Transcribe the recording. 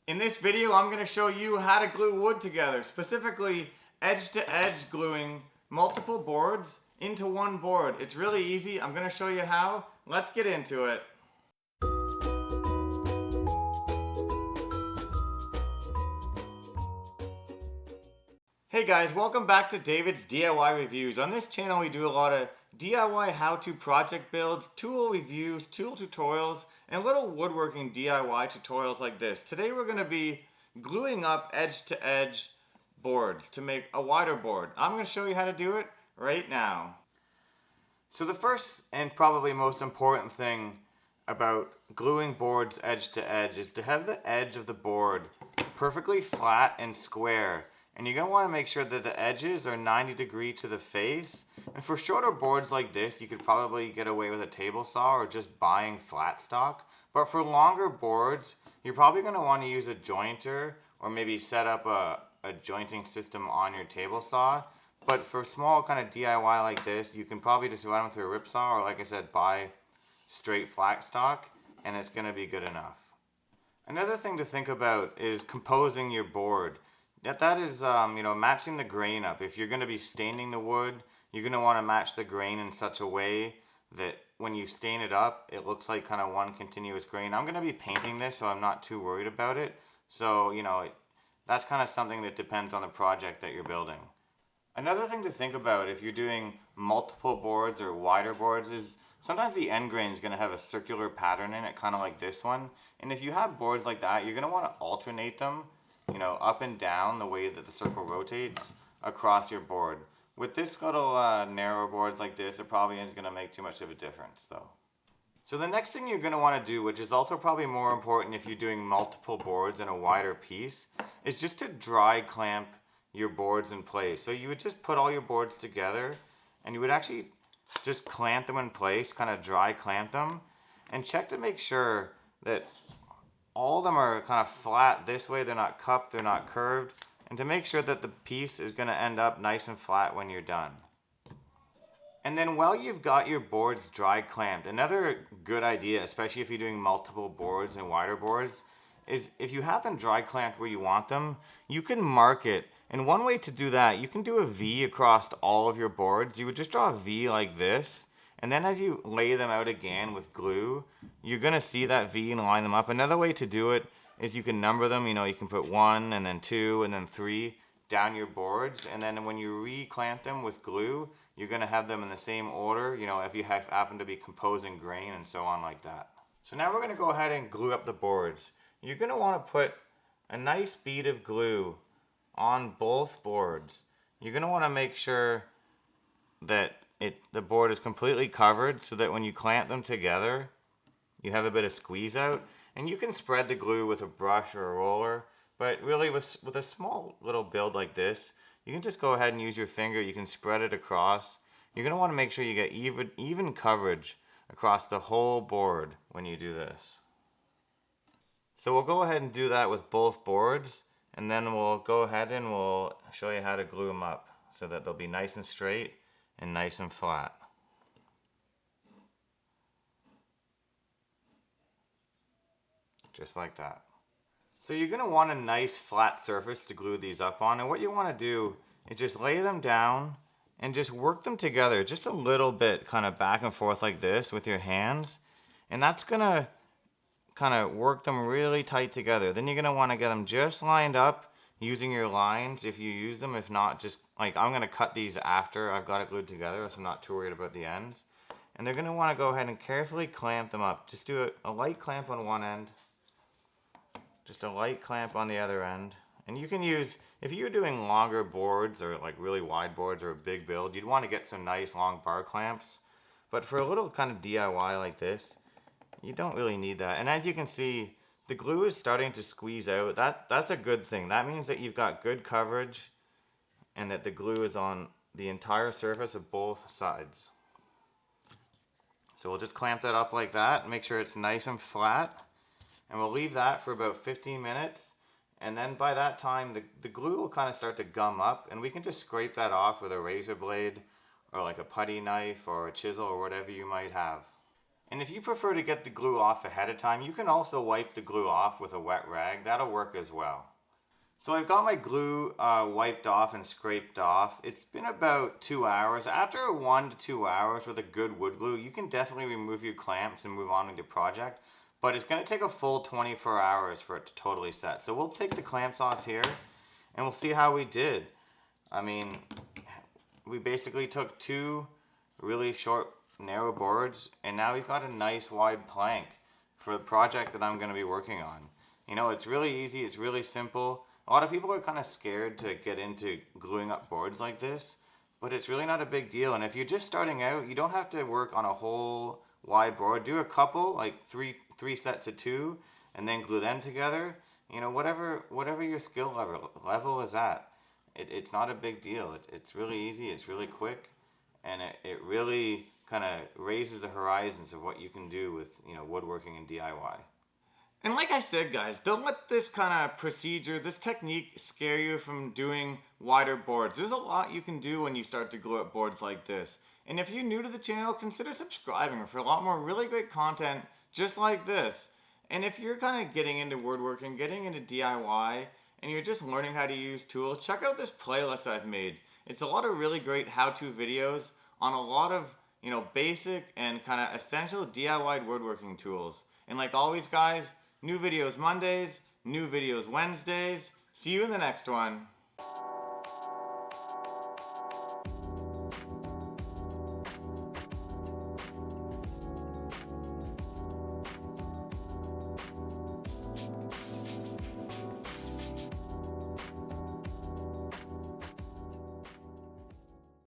In this video, I'm going to show you how to glue wood together, specifically edge-to-edge gluing multiple boards into one board. It's really easy. I'm going to show you how. Let's get into it. Hey guys, welcome back to David's DIY Reviews. On this channel, we do a lot of DIY how-to project builds, tool reviews, tool tutorials, and little woodworking DIY tutorials like this. Today we're going to be gluing up edge-to-edge boards to make a wider board. I'm going to show you how to do it right now. So the first and probably most important thing about gluing boards edge-to-edge is to have the edge of the board perfectly flat and square. And you're going to want to make sure that the edges are 90 degrees to the face. And for shorter boards like this, you could probably get away with a table saw or just buying flat stock. But for longer boards, you're probably going to want to use a jointer or maybe set up a jointing system on your table saw. But for small kind of DIY like this, you can probably just run them through a rip saw or, like I said, buy straight flat stock, and it's going to be good enough. Another thing to think about is composing your board. That is, matching the grain up. If you're going to be staining the wood, you're going to want to match the grain in such a way that when you stain it up, it looks like kind of one continuous grain. I'm going to be painting this, so I'm not too worried about it. So, that's kind of something that depends on the project that you're building. Another thing to think about if you're doing multiple boards or wider boards is sometimes the end grain is going to have a circular pattern in it, kind of like this one. And if you have boards like that, you're going to want to alternate them, up and down the way that the circle rotates across your board. With this little narrow boards like this, it probably isn't going to make too much of a difference though. So the next thing you're going to want to do, which is also probably more important if you're doing multiple boards in a wider piece, is just to dry clamp your boards in place. So you would just put all your boards together and you would actually just clamp them in place, kind of dry clamp them, and check to make sure that all of them are kind of flat this way. They're not cupped, they're not curved, and to make sure that the piece is going to end up nice and flat when you're done. And then while you've got your boards dry clamped, another good idea, especially if you're doing multiple boards and wider boards, is if you have them dry clamped where you want them, you can mark it. And one way to do that, you can do a V across all of your boards. You would just draw a V like this. And then as you lay them out again with glue, you're going to see that V and line them up. Another way to do it is you can number them. You can put 1 and then 2 and then 3 down your boards. And then when you re-clamp them with glue, you're going to have them in the same order, if you happen to be composing grain and so on like that. So now we're going to go ahead and glue up the boards. You're going to want to put a nice bead of glue on both boards. You're going to want to make sure that the board is completely covered so that when you clamp them together, you have a bit of squeeze out. And you can spread the glue with a brush or a roller, but really with a small little build like this, you can just go ahead and use your finger. You can spread it across. You're going to want to make sure you get even coverage across the whole board when you do this. So we'll go ahead and do that with both boards, and then we'll go ahead and we'll show you how to glue them up so that they'll be nice and straight and nice and flat. Just like that. So you're going to want a nice flat surface to glue these up on, and what you want to do is just lay them down and just work them together just a little bit, kind of back and forth like this with your hands, and that's going to kind of work them really tight together. Then you're going to want to get them just lined up using your lines if you use them. If not, just like I'm going to cut these after I've got it glued together, so I'm not too worried about the ends. And they're going to want to go ahead and carefully clamp them up. Just do a light clamp on one end, just a light clamp on the other end. And you can use, if you're doing longer boards or like really wide boards or a big build, you'd want to get some nice long bar clamps. But for a little kind of DIY like this, you don't really need that. And as you can see, the glue is starting to squeeze out. That's a good thing. That means that you've got good coverage and that the glue is on the entire surface of both sides. So we'll just clamp that up like that, make sure it's nice and flat, and we'll leave that for about 15 minutes. And then by that time, the glue will kind of start to gum up, and we can just scrape that off with a razor blade or like a putty knife or a chisel or whatever you might have. And if you prefer to get the glue off ahead of time, you can also wipe the glue off with a wet rag. That'll work as well. So I've got my glue wiped off and scraped off. It's been about 2 hours. After 1 to 2 hours with a good wood glue, you can definitely remove your clamps and move on with your project. But it's going to take a full 24 hours for it to totally set. So we'll take the clamps off here and we'll see how we did. I mean, we basically took 2 really short, narrow boards, and now we've got a nice wide plank for the project that I'm going to be working on. You know, it's really easy, it's really simple. A lot of people are kind of scared to get into gluing up boards like this, but it's really not a big deal. And if you're just starting out, you don't have to work on a whole wide board. Do a couple, like three sets of 2, and then glue them together. You know, whatever your skill level is at. It's not a big deal. It's really easy, it's really quick, and it really kind of raises the horizons of what you can do with, you know, woodworking and DIY. And like I said, guys, don't let this kind of procedure, this technique scare you from doing wider boards. There's a lot you can do when you start to glue up boards like this. And if you're new to the channel, consider subscribing for a lot more really great content just like this. And if you're kind of getting into woodworking, getting into DIY, and you're just learning how to use tools, check out this playlist I've made. It's a lot of really great how-to videos on a lot of, you know, basic and kind of essential DIY woodworking tools. And like always, guys, new videos Mondays, new videos Wednesdays. See you in the next one.